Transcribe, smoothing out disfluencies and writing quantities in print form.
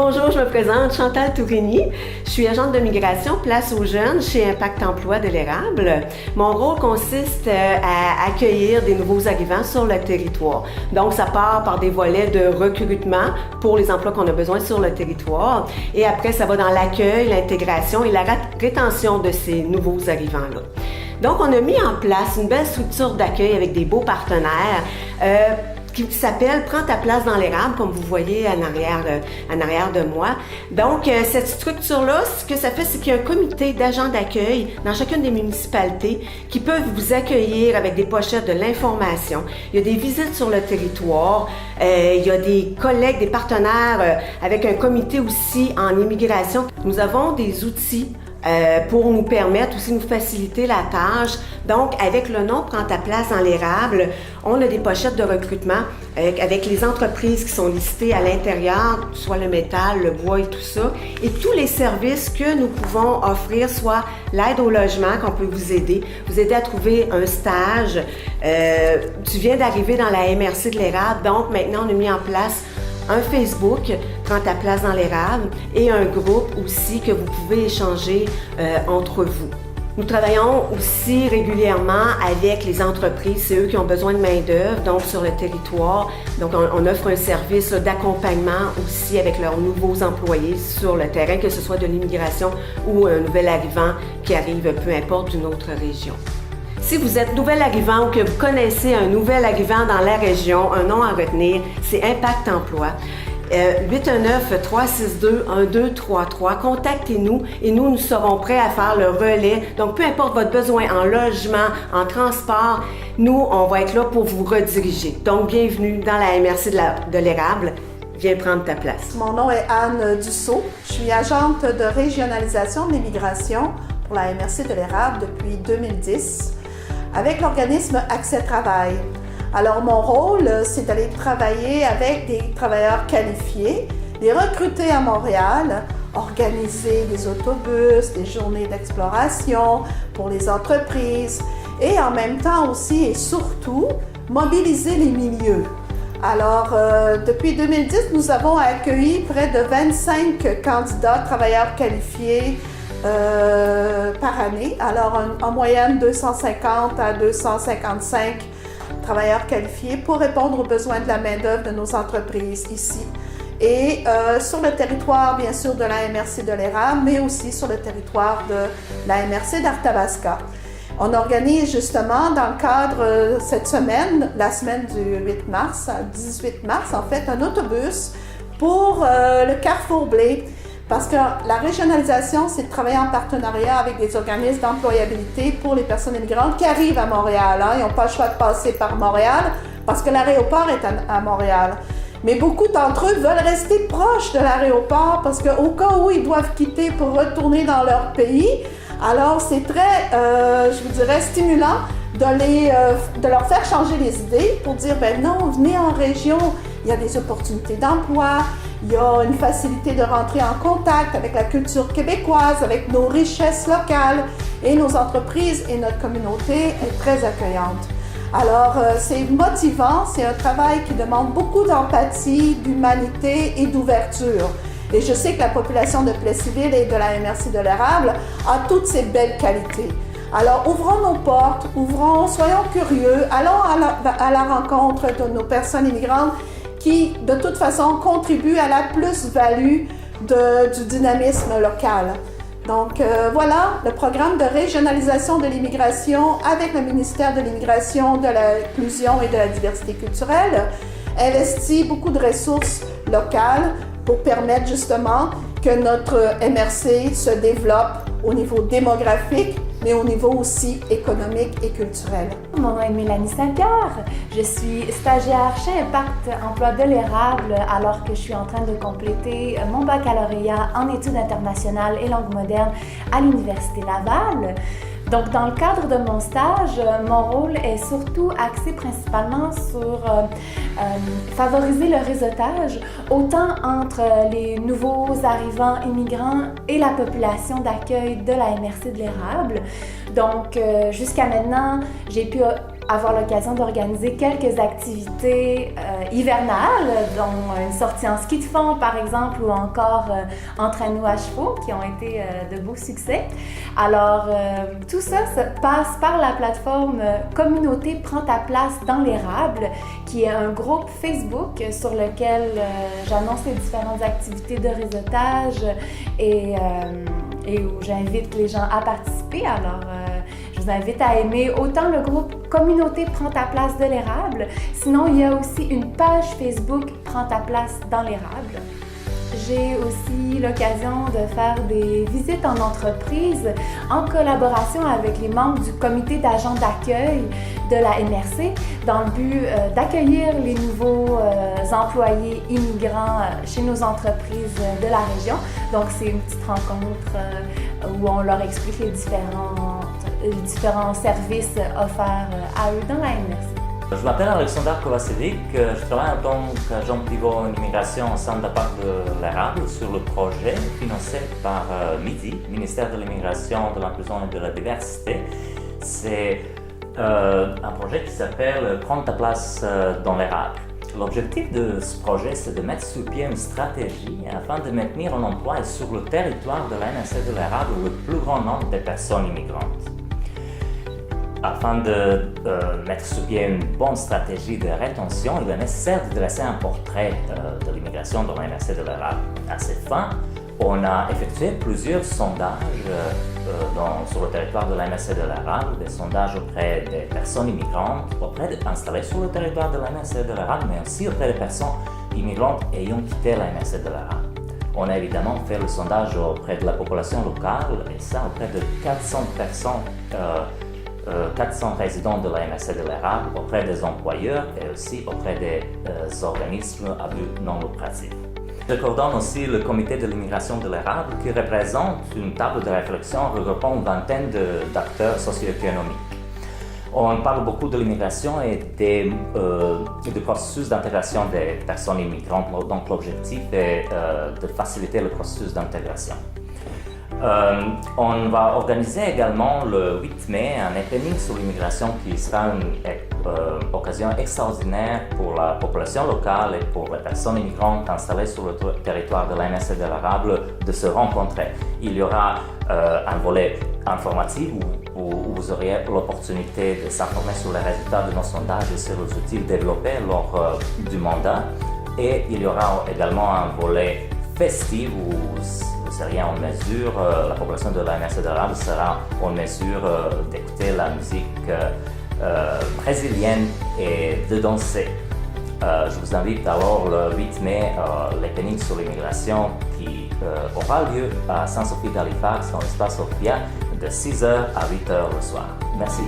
Bonjour, je me présente, Chantal Tourini. Je suis agente de migration Place aux jeunes chez Impact Emploi de l'Érable. Mon rôle consiste à accueillir des nouveaux arrivants sur le territoire. Donc, ça part par des volets de recrutement pour les emplois qu'on a besoin sur le territoire. Et après, ça va dans l'accueil, l'intégration et la rétention de ces nouveaux arrivants-là. Donc, on a mis en place une belle structure d'accueil avec des beaux partenaires qui s'appelle « Prends ta place dans l'érable », comme vous voyez en arrière de moi. Donc, cette structure-là, ce que ça fait, c'est qu'il y a un comité d'agents d'accueil dans chacune des municipalités qui peuvent vous accueillir avec des pochettes de l'information. Il y a des visites sur le territoire, il y a des collègues, des partenaires avec un comité aussi en immigration. Nous avons des outils pour nous permettre aussi de nous faciliter la tâche. Donc, avec le nom « Prends ta place dans l'érable », on a des pochettes de recrutement avec les entreprises qui sont listées à l'intérieur, soit le métal, le bois et tout ça, et tous les services que nous pouvons offrir, soit l'aide au logement, qu'on peut vous aider à trouver un stage. Tu viens d'arriver dans la MRC de l'érable, donc maintenant on a mis en place un Facebook, Prends ta place dans l'érable, et un groupe aussi que vous pouvez échanger entre vous. Nous travaillons aussi régulièrement avec les entreprises, c'est eux qui ont besoin de main-d'œuvre, donc sur le territoire. Donc on offre un service d'accompagnement aussi avec leurs nouveaux employés sur le terrain, que ce soit de l'immigration ou un nouvel arrivant qui arrive, peu importe, d'une autre région. Si vous êtes nouvel arrivant ou que vous connaissez un nouvel arrivant dans la région, un nom à retenir, c'est Impact Emploi. 819-362-1233. Contactez-nous et nous serons prêts à faire le relais. Donc, peu importe votre besoin en logement, en transport, nous, on va être là pour vous rediriger. Donc, bienvenue dans la MRC de l'Érable. Viens prendre ta place. Mon nom est Anne Dussault. Je suis agente de régionalisation de l'immigration pour la MRC de l'Érable depuis 2010 avec l'organisme Accès Travail. Alors, mon rôle, c'est d'aller travailler avec des travailleurs qualifiés, les recruter à Montréal, organiser des autobus, des journées d'exploration pour les entreprises et en même temps aussi et surtout, mobiliser les milieux. Alors, depuis 2010, nous avons accueilli près de 25 candidats travailleurs qualifiés par année. Alors, en moyenne, 250 à 255 travailleurs qualifiés pour répondre aux besoins de la main-d'œuvre de nos entreprises ici. Et sur le territoire, bien sûr, de la MRC de l'Érable, mais aussi sur le territoire de la MRC d'Arthabasca. On organise justement, dans le cadre cette semaine, la semaine du 8 mars, 18 mars, en fait, un autobus pour le Carrefour Blé. Parce que la régionalisation, c'est de travailler en partenariat avec des organismes d'employabilité pour les personnes immigrantes qui arrivent à Montréal. Ils n'ont pas le choix de passer par Montréal parce que l'aéroport est à Montréal. Mais beaucoup d'entre eux veulent rester proches de l'aéroport parce qu'au cas où ils doivent quitter pour retourner dans leur pays, alors c'est très, je vous dirais, stimulant de leur faire changer les idées pour dire, ben non, venez en région, il y a des opportunités d'emploi, il y a une facilité de rentrer en contact avec la culture québécoise, avec nos richesses locales et nos entreprises et notre communauté est très accueillante. Alors, c'est motivant, c'est un travail qui demande beaucoup d'empathie, d'humanité et d'ouverture. Et je sais que la population de Plessisville et de la MRC de l'Érable a toutes ces belles qualités. Alors, ouvrons nos portes, soyons curieux, allons à la rencontre de nos personnes immigrantes qui, de toute façon, contribuent à la plus-value du dynamisme local. Donc, voilà, le programme de régionalisation de l'immigration avec le ministère de l'Immigration, de l'Inclusion et de la Diversité culturelle investit beaucoup de ressources locales pour permettre justement que notre MRC se développe au niveau démographique, mais au niveau aussi économique et culturel. Mon nom est Mélanie Saint-Pierre. Je suis stagiaire chez Impact Emploi de l'Érable alors que je suis en train de compléter mon baccalauréat en études internationales et langues modernes à l'Université Laval. Donc, dans le cadre de mon stage, mon rôle est surtout axé principalement sur favoriser le réseautage, autant entre les nouveaux arrivants immigrants et la population d'accueil de la MRC de l'Érable. Donc, jusqu'à maintenant, j'ai pu avoir l'occasion d'organiser quelques activités hivernales, dont une sortie en ski de fond par exemple, ou encore entraînement à chevaux, qui ont été de beaux succès. Alors tout ça passe par la plateforme Communauté Prends ta place dans l'érable, qui est un groupe Facebook sur lequel j'annonce les différentes activités de réseautage et où j'invite les gens à participer. Alors, je vous invite à aimer autant le groupe Communauté Prends ta place de l'érable. Sinon, il y a aussi une page Facebook Prends ta place dans l'érable. J'ai aussi l'occasion de faire des visites en entreprise en collaboration avec les membres du comité d'agents d'accueil de la MRC dans le but d'accueillir les nouveaux employés immigrants chez nos entreprises de la région. Donc, c'est une petite rencontre où on leur explique les différents services offerts à eux dans la MRC. Je m'appelle Alexandre Kovacevic, je travaille en tant qu'agent pivot en immigration au sein de la part de l'érable sur le projet financé par MIDI, Ministère de l'Immigration, de l'Inclusion et de la Diversité. C'est un projet qui s'appelle « Prends ta place dans l'érable ». L'objectif de ce projet, c'est de mettre sur pied une stratégie afin de maintenir en emploi et sur le territoire de la MRC de l'érable le plus grand nombre de personnes immigrantes. Afin de mettre sur pied une bonne stratégie de rétention, il est nécessaire de dresser un portrait de l'immigration dans la MRC de l'érable. À cette fin, on a effectué plusieurs sondages sur le territoire de la MRC de l'érable, des sondages auprès des personnes immigrantes, installées sur le territoire de la MRC de l'érable, mais aussi auprès des personnes immigrantes ayant quitté la MRC de l'érable. On a évidemment fait le sondage auprès de la population locale, et ça auprès de 400 personnes 400 résidents de la MRC de l'érable, auprès des employeurs et aussi auprès des organismes à but non lucratif. Je coordonne aussi le comité de l'immigration de l'érable qui représente une table de réflexion regroupant une vingtaine d'acteurs socio-économiques. On parle beaucoup de l'immigration et du processus d'intégration des personnes immigrantes, donc l'objectif est de faciliter le processus d'intégration. On va organiser également le 8 mai un happening sur l'immigration qui sera une occasion extraordinaire pour la population locale et pour les personnes immigrantes installées sur le territoire de la MRC de l'érable de se rencontrer. Il y aura un volet informatif où vous aurez l'opportunité de s'informer sur les résultats de nos sondages et sur les outils développés lors du mandat. Et il y aura également un volet festif où en mesure, la population de la MRC de l'érable sera en mesure d'écouter la musique brésilienne et de danser. Je vous invite alors le 8 mai à l'happening sur l'immigration qui aura lieu à Sainte-Sophie d'Halifax dans l'espace Sophia de 6h à 8h le soir. Merci.